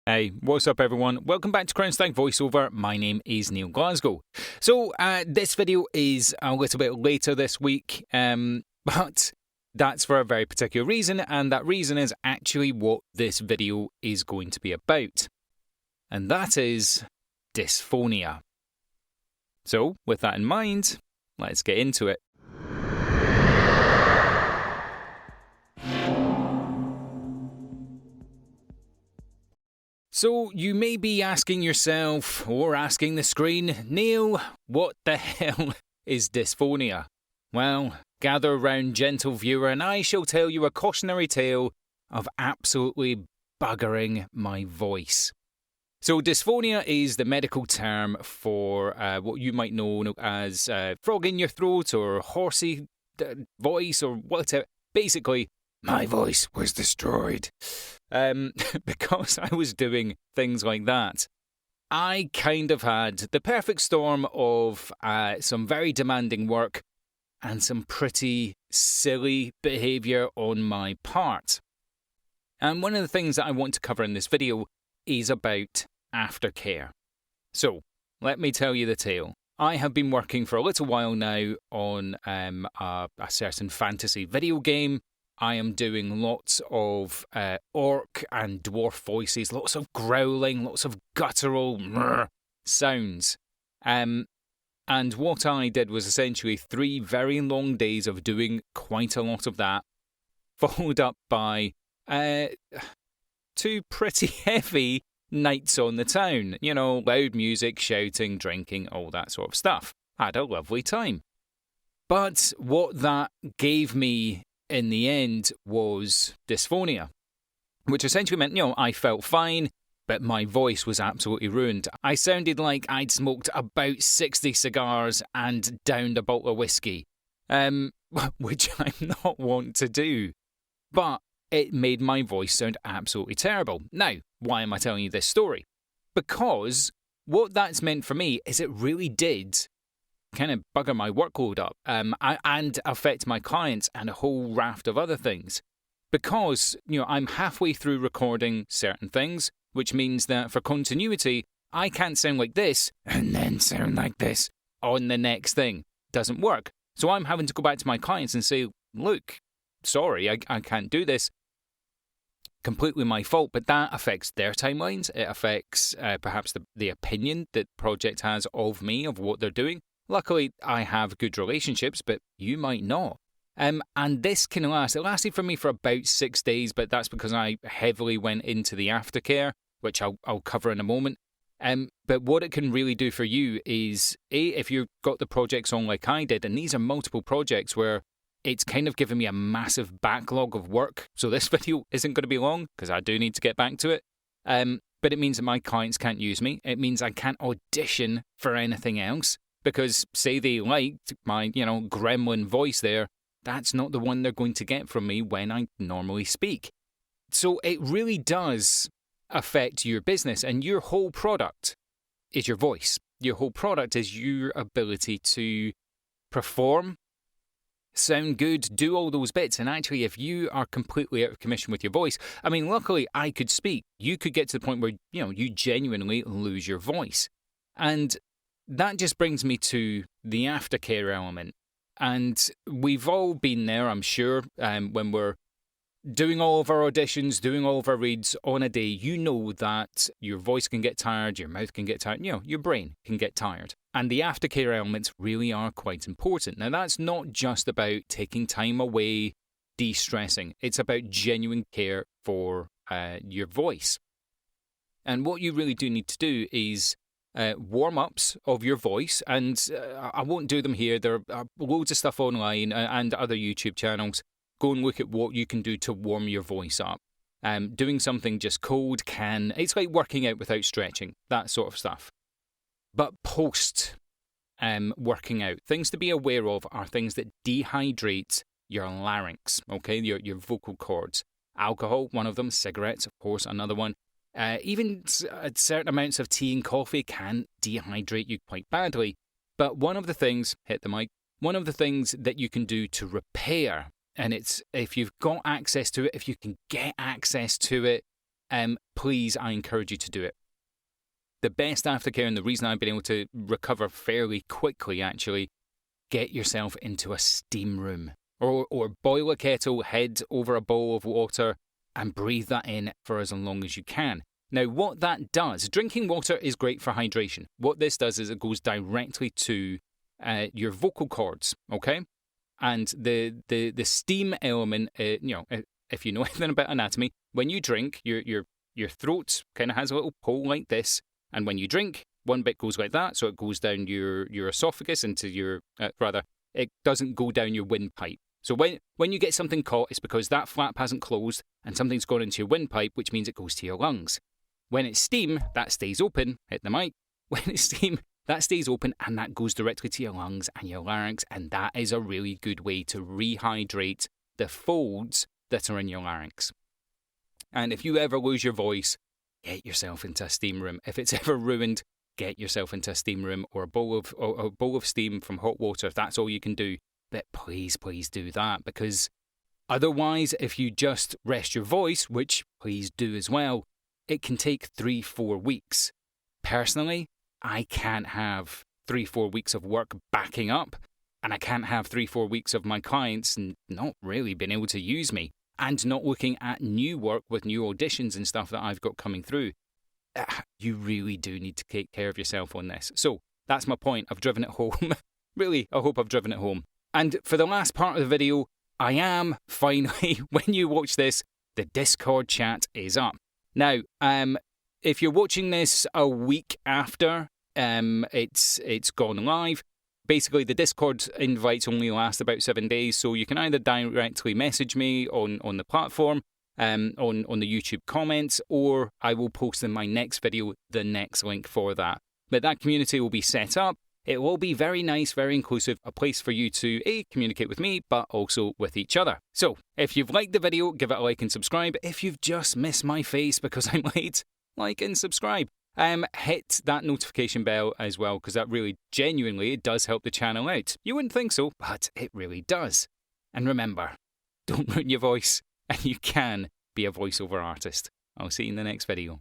Hey, what's up everyone? Welcome back to Crown Stag voiceover. My name is Neil Glasgow. So this video is a little bit later this week, but that's for a very particular reason, and that reason is actually what this video is going to be about. And that is dysphonia. So with that in mind, let's get into it. So you may be asking yourself, or asking the screen, Neil, what the hell is dysphonia? Well, gather round, gentle viewer, and I shall tell you a cautionary tale of absolutely buggering my voice. So dysphonia is the medical term for what you might know as frog in your throat or horsey voice or whatever. Basically, my voice was destroyed. Because I was doing things like that. I kind of had the perfect storm of some very demanding work and some pretty silly behaviour on my part. And one of the things that I want to cover in this video is about aftercare. So, let me tell you the tale. I have been working for a little while now on a certain fantasy video game. I am doing lots of orc and dwarf voices, lots of growling, lots of guttural sounds. And what I did was essentially 3 very long days of doing quite a lot of that, followed up by 2 pretty heavy nights on the town. You know, loud music, shouting, drinking, all that sort of stuff. Had a lovely time. But what that gave me in the end was dysphonia, which essentially meant, I felt fine, but my voice was absolutely ruined. I sounded like I'd smoked about 60 cigars and downed a bottle of whiskey, which I'm not wont to do. But it made my voice sound absolutely terrible. Now, why am I telling you this story? Because what that's meant for me is it really did kind of bugger my workload up and affect my clients and a whole raft of other things. Because, I'm halfway through recording certain things, which means that for continuity, I can't sound like this and then sound like this on the next thing. Doesn't work. So I'm having to go back to my clients and say, look, sorry, I can't do this. Completely my fault, but that affects their timelines. It affects perhaps the opinion that the project has of me, of what they're doing. Luckily, I have good relationships, but you might not. And this can last. It lasted for me for about 6 days, but that's because I heavily went into the aftercare, which I'll cover in a moment. But what it can really do for you is, if you've got the projects on like I did, and these are multiple projects where it's kind of given me a massive backlog of work. So this video isn't going to be long, because I do need to get back to it. But it means that my clients can't use me. It means I can't audition for anything else. Because say they liked my, gremlin voice there, that's not the one they're going to get from me when I normally speak. So it really does affect your business, and your whole product is your voice. Your whole product is your ability to perform, sound good, do all those bits. And actually, if you are completely out of commission with your voice, luckily I could speak. You could get to the point where, you genuinely lose your voice. And that just brings me to the aftercare element. And we've all been there, I'm sure, when we're doing all of our auditions, doing all of our reads on a day, you know that your voice can get tired, your mouth can get tired, your brain can get tired. And the aftercare elements really are quite important. Now, that's not just about taking time away, de-stressing. It's about genuine care for your voice. And what you really do need to do is warm-ups of your voice, and I won't do them here. There are loads of stuff online and other YouTube channels. Go and look at what you can do to warm your voice up. Doing something just cold it's like working out without stretching, that sort of stuff. But post working out, things to be aware of are things that dehydrate your larynx, okay, your vocal cords. Alcohol, one of them. Cigarettes, of course, another one. Even certain amounts of tea and coffee can dehydrate you quite badly. But one of the things that you can do to repair, and it's if you've got access to it, if you can get access to it, please, I encourage you to do it. The best aftercare, and the reason I've been able to recover fairly quickly, actually, get yourself into a steam room. Or boil a kettle, head over a bowl of water, and breathe that in for as long as you can. Now, what that does, drinking water is great for hydration. What this does is it goes directly to your vocal cords, okay? And the steam element, if you know anything about anatomy, when you drink, your throat kind of has a little hole like this, and when you drink, one bit goes like that, so it goes down your esophagus into your, it doesn't go down your windpipe. So when you get something caught, it's because that flap hasn't closed and something's gone into your windpipe, which means it goes to your lungs. When it's steam, that stays open, hit the mic. When it's steam, that stays open and that goes directly to your lungs and your larynx, and that is a really good way to rehydrate the folds that are in your larynx. And if you ever lose your voice, get yourself into a steam room. If it's ever ruined, get yourself into a steam room or a bowl of steam from hot water if that's all you can do. But please do that, because otherwise, if you just rest your voice, which please do as well, it can take 3-4 weeks. Personally, I can't have 3-4 weeks of work backing up, and I can't have 3-4 weeks of my clients not really being able to use me and not looking at new work with new auditions and stuff that I've got coming through. You really do need to take care of yourself on this. So that's my point. I've driven it home. Really, I hope I've driven it home. And for the last part of the video, I am finally, when you watch this, the Discord chat is up. Now, if you're watching this a week after it's gone live, basically the Discord invites only last about 7 days, so you can either directly message me on the platform, on the YouTube comments, or I will post in my next video the next link for that. But that community will be set up. It will be very nice, very inclusive, a place for you to communicate with me, but also with each other. So, if you've liked the video, give it a like and subscribe. If you've just missed my face because I'm late, like and subscribe. Hit that notification bell as well, because that really, genuinely, it does help the channel out. You wouldn't think so, but it really does. And remember, don't ruin your voice, and you can be a voiceover artist. I'll see you in the next video.